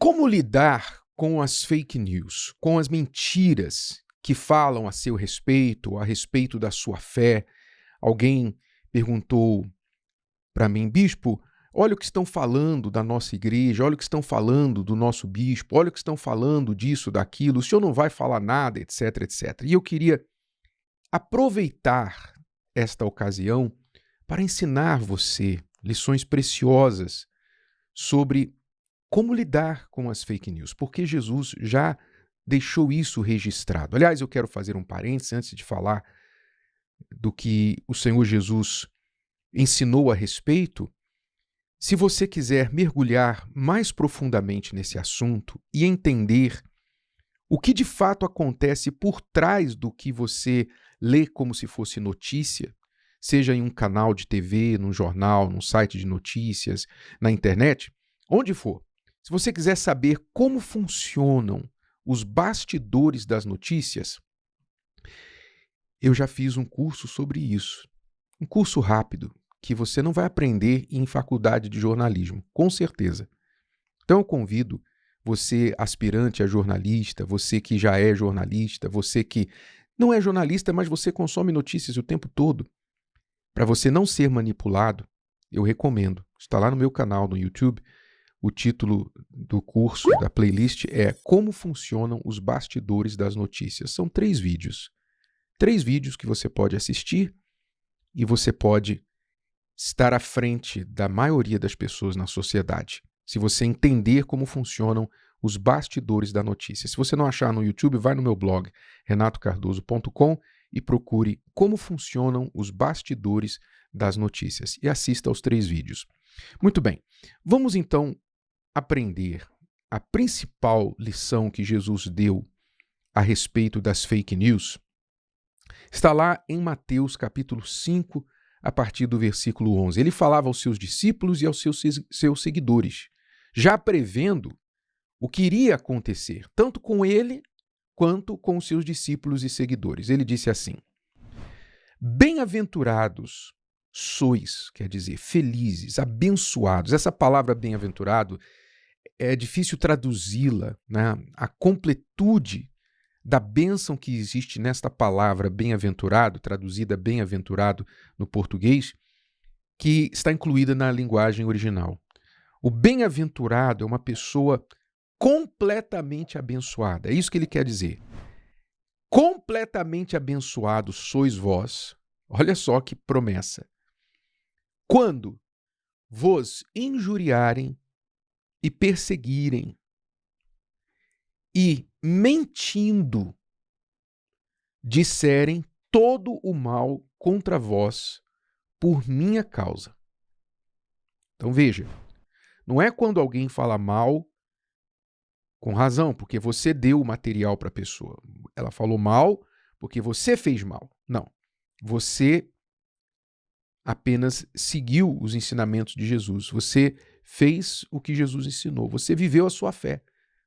Como lidar com as fake news, com as mentiras que falam a seu respeito, a respeito da sua fé? Alguém perguntou para mim, bispo, olha o que estão falando da nossa igreja, olha o que estão falando do nosso bispo, olha o que estão falando disso, daquilo, o senhor não vai falar nada, etc, etc. E eu queria aproveitar esta ocasião para ensinar você lições preciosas sobre como lidar com as fake news, porque Jesus já deixou isso registrado. Aliás, eu quero fazer um parênteses antes de falar do que o Senhor Jesus ensinou a respeito. Se você quiser mergulhar mais profundamente nesse assunto e entender o que de fato acontece por trás do que você lê como se fosse notícia, seja em um canal de TV, num jornal, num site de notícias, na internet, onde for. Se você quiser saber como funcionam os bastidores das notícias, eu já fiz um curso sobre isso. Um curso rápido, que você não vai aprender em faculdade de jornalismo, com certeza. Então eu convido você, aspirante a jornalista, você que já é jornalista, você que não é jornalista, mas você consome notícias o tempo todo. Para você não ser manipulado, eu recomendo. Está lá no meu canal no YouTube. O título do curso, da playlist, é Como Funcionam os Bastidores das Notícias. São 3 vídeos. 3 vídeos que você pode assistir e você pode estar à frente da maioria das pessoas na sociedade, se você entender como funcionam os bastidores da notícia. Se você não achar no YouTube, vai no meu blog, renatocardoso.com, e procure como funcionam os bastidores das notícias e assista aos 3 vídeos. Muito bem, vamos então aprender a principal lição que Jesus deu a respeito das fake news. Está lá em Mateus capítulo 5, a partir do versículo 11. Ele falava aos seus discípulos e aos seus seguidores, já prevendo o que iria acontecer, tanto com ele quanto com os seus discípulos e seguidores. Ele disse assim: bem-aventurados sois, quer dizer, felizes, abençoados. Essa palavra bem-aventurado é difícil traduzi-la, né? A completude da bênção que existe nesta palavra bem-aventurado, traduzida bem-aventurado no português, que está incluída na linguagem original. O bem-aventurado é uma pessoa completamente abençoada. É isso que ele quer dizer. Completamente abençoados sois vós. Olha só que promessa. Quando vos injuriarem e perseguirem e, mentindo, disserem todo o mal contra vós por minha causa. Então veja, não é quando alguém fala mal com razão, porque você deu o material para a pessoa. Ela falou mal porque você fez mal. Não. Você apenas seguiu os ensinamentos de Jesus. Você fez o que Jesus ensinou. Você viveu a sua fé.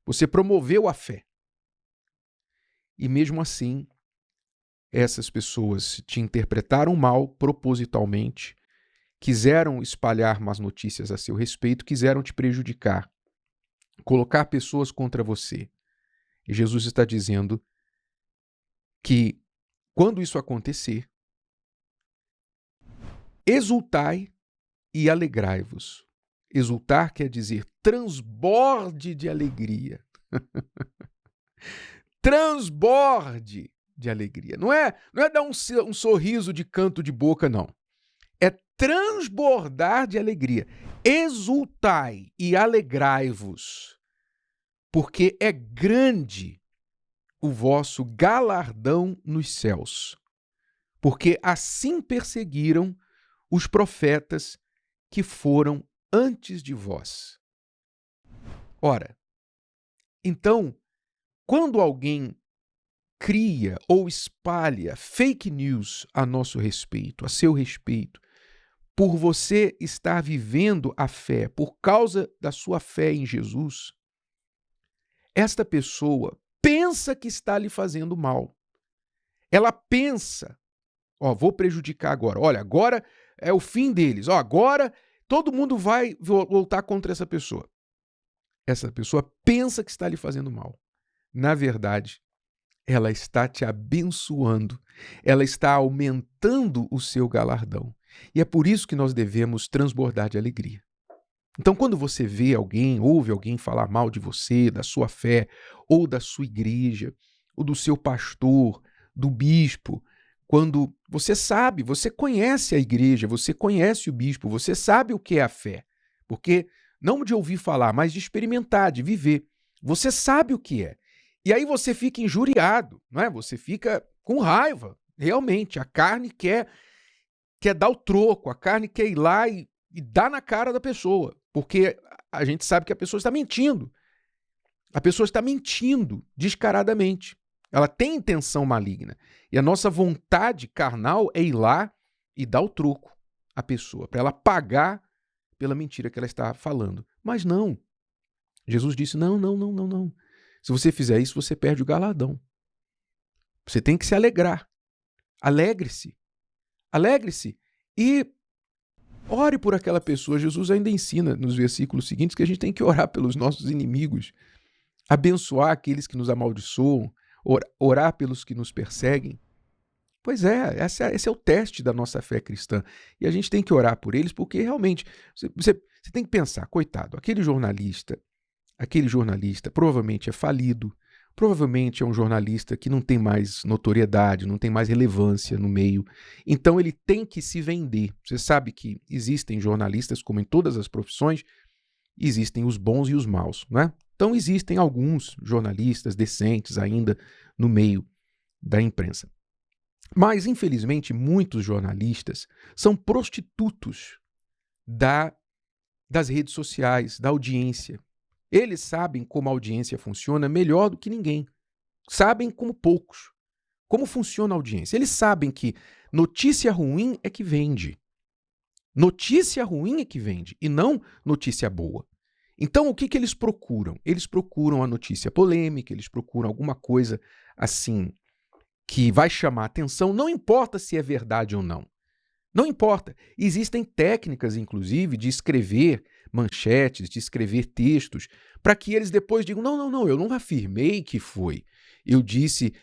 Você promoveu a fé. E mesmo assim, essas pessoas te interpretaram mal propositalmente, quiseram espalhar más notícias a seu respeito, quiseram te prejudicar, colocar pessoas contra você. E Jesus está dizendo que, quando isso acontecer, exultai e alegrai-vos. Exultar quer dizer transborde de alegria. Transborde de alegria. Não é dar um sorriso de canto de boca, não. É transbordar de alegria. Exultai e alegrai-vos, porque é grande o vosso galardão nos céus, porque assim perseguiram os profetas que foram antes de vós. Ora, então, quando alguém cria ou espalha fake news a nosso respeito, a seu respeito, por você estar vivendo a fé, por causa da sua fé em Jesus, esta pessoa pensa que está lhe fazendo mal. Ela pensa, vou prejudicar agora. Olha, agora é o fim deles. Agora todo mundo vai voltar contra essa pessoa. essa pessoa pensa que está lhe fazendo mal. Na verdade, ela está te abençoando, ela está aumentando o seu galardão. E é por isso que nós devemos transbordar de alegria. Então, quando você vê alguém, ouve alguém falar mal de você, da sua fé, ou da sua igreja, ou do seu pastor, do bispo, quando você sabe, você conhece a igreja, você conhece o bispo, você sabe o que é a fé, porque não de ouvir falar, mas de experimentar, de viver. Você sabe o que é. E aí você fica injuriado, não é? Você fica com raiva. Realmente, a carne quer dar o troco, a carne quer ir lá e dar na cara da pessoa, porque a gente sabe que a pessoa está mentindo. A pessoa está mentindo descaradamente. Ela tem intenção maligna. E a nossa vontade carnal é ir lá e dar o troco à pessoa, para ela pagar pela mentira que ela está falando. Mas não. Jesus disse, não. Se você fizer isso, você perde o galardão. Você tem que se alegrar. Alegre-se. Alegre-se e ore por aquela pessoa. Jesus ainda ensina nos versículos seguintes que a gente tem que orar pelos nossos inimigos, abençoar aqueles que nos amaldiçoam, orar pelos que nos perseguem. Pois é, esse é o teste da nossa fé cristã. E a gente tem que orar por eles porque realmente você tem que pensar, coitado, aquele jornalista provavelmente é falido, provavelmente é um jornalista que não tem mais notoriedade, não tem mais relevância no meio. Então ele tem que se vender. Você sabe que existem jornalistas, como em todas as profissões, existem os bons e os maus, né? Então existem alguns jornalistas decentes ainda no meio da imprensa. Mas, infelizmente, muitos jornalistas são prostitutos das redes sociais, da audiência. Eles sabem como a audiência funciona melhor do que ninguém. Sabem como poucos. Como funciona a audiência. Eles sabem que notícia ruim é que vende. Notícia ruim é que vende e não notícia boa. Então, o que eles procuram? Eles procuram a notícia polêmica, eles procuram alguma coisa assim que vai chamar atenção, não importa se é verdade ou não. Não importa. Existem técnicas, inclusive, de escrever manchetes, de escrever textos, para que eles depois digam, não, eu não afirmei que foi. Eu disse,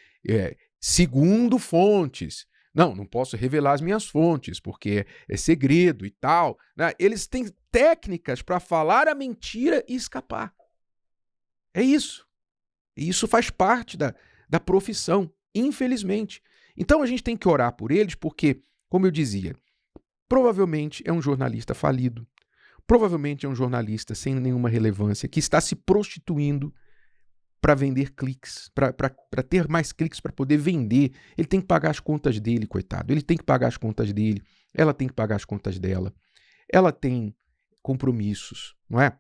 segundo fontes. Não posso revelar as minhas fontes, porque é segredo e tal. Né? Eles têm técnicas para falar a mentira e escapar. É isso. E isso faz parte da profissão, infelizmente. Então a gente tem que orar por eles, porque, como eu dizia, provavelmente é um jornalista falido, provavelmente é um jornalista sem nenhuma relevância, que está se prostituindo para vender cliques, para ter mais cliques, para poder vender. Ele tem que pagar as contas dele, coitado. Ele tem que pagar as contas dele, ela tem que pagar as contas dela. Ela tem compromissos, não é?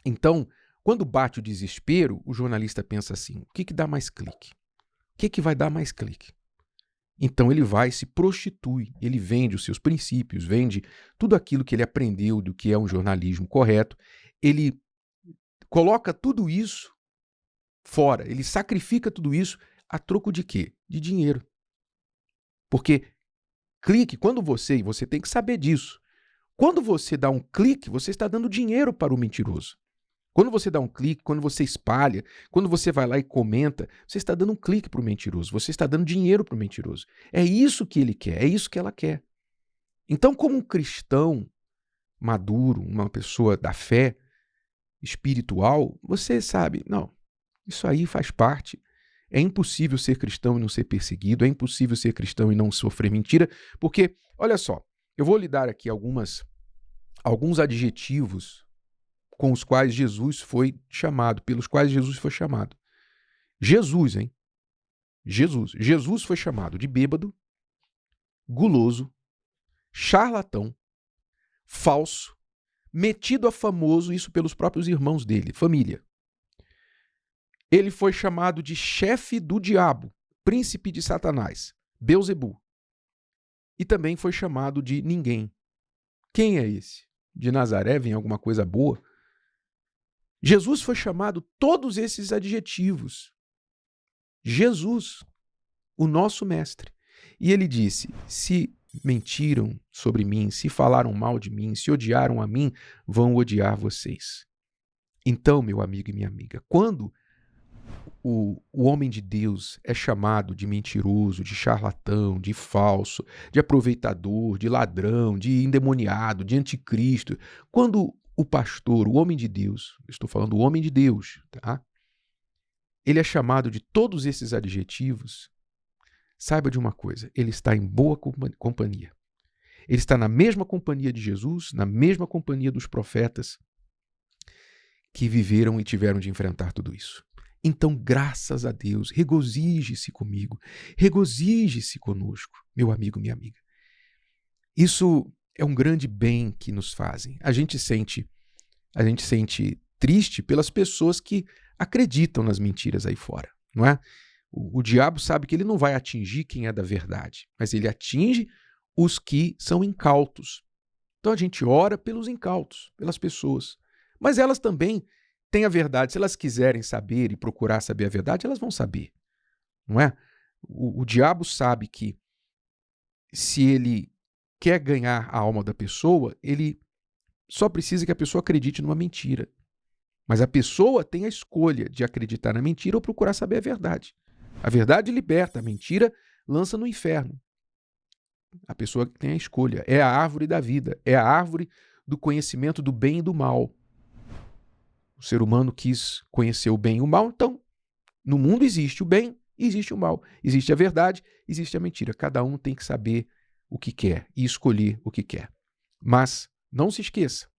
Então, quando bate o desespero, o jornalista pensa assim, o que dá mais clique? O que vai dar mais clique? Então ele vai, se prostitui, ele vende os seus princípios, vende tudo aquilo que ele aprendeu do que é um jornalismo correto, ele coloca tudo isso fora, ele sacrifica tudo isso a troco de quê? De dinheiro. Porque clique, quando você tem que saber disso, quando você dá um clique, você está dando dinheiro para o mentiroso. Quando você dá um clique, quando você espalha, quando você vai lá e comenta, você está dando um clique para o mentiroso, você está dando dinheiro para o mentiroso. É isso que ele quer, é isso que ela quer. Então, como um cristão maduro, uma pessoa da fé espiritual, você sabe, não, isso aí faz parte. É impossível ser cristão e não ser perseguido, é impossível ser cristão e não sofrer mentira, porque, olha só, eu vou lhe dar aqui alguns adjetivos com os quais Jesus foi chamado, pelos quais Jesus foi chamado. Jesus, hein? Jesus foi chamado de bêbado, guloso, charlatão, falso, metido a famoso, isso pelos próprios irmãos dele, família. Ele foi chamado de chefe do diabo, príncipe de Satanás, Beelzebu. E também foi chamado de ninguém. Quem é esse? De Nazaré vem alguma coisa boa? Jesus foi chamado todos esses adjetivos. Jesus, o nosso mestre. E ele disse, se mentiram sobre mim, se falaram mal de mim, se odiaram a mim, vão odiar vocês. Então, meu amigo e minha amiga, quando o homem de Deus é chamado de mentiroso, de charlatão, de falso, de aproveitador, de ladrão, de endemoniado, de anticristo, quando o pastor, o homem de Deus, eu estou falando o homem de Deus, tá? Ele é chamado de todos esses adjetivos, saiba de uma coisa, ele está em boa companhia. Ele está na mesma companhia de Jesus, na mesma companhia dos profetas que viveram e tiveram de enfrentar tudo isso. Então, graças a Deus, regozije-se comigo, regozije-se conosco, meu amigo, minha amiga. Isso é um grande bem que nos fazem. A gente sente triste pelas pessoas que acreditam nas mentiras aí fora, não é? O diabo sabe que ele não vai atingir quem é da verdade, mas ele atinge os que são incautos. Então a gente ora pelos incautos, pelas pessoas. Mas elas também têm a verdade. Se elas quiserem saber e procurar saber a verdade, elas vão saber, não é? O diabo sabe que se ele quer ganhar a alma da pessoa, ele só precisa que a pessoa acredite numa mentira. Mas a pessoa tem a escolha de acreditar na mentira ou procurar saber a verdade. A verdade liberta, a mentira lança no inferno. A pessoa tem a escolha. É a árvore da vida, é a árvore do conhecimento do bem e do mal. O ser humano quis conhecer o bem e o mal, então no mundo existe o bem e existe o mal. Existe a verdade, existe a mentira. Cada um tem que saber o que quer e escolher o que quer. Mas não se esqueça,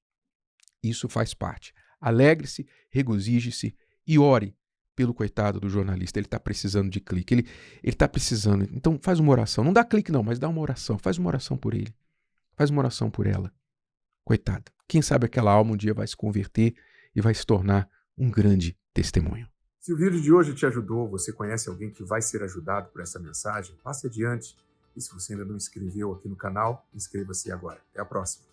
isso faz parte. Alegre-se, regozije-se e ore pelo coitado do jornalista. Ele está precisando de clique, ele está precisando. Então faz uma oração. Não dá clique não, mas dá uma oração. Faz uma oração por ele. Faz uma oração por ela. Coitada. Quem sabe aquela alma um dia vai se converter e vai se tornar um grande testemunho. Se o vídeo de hoje te ajudou, você conhece alguém que vai ser ajudado por essa mensagem, passe adiante. E se você ainda não inscreveu aqui no canal, inscreva-se agora. Até a próxima.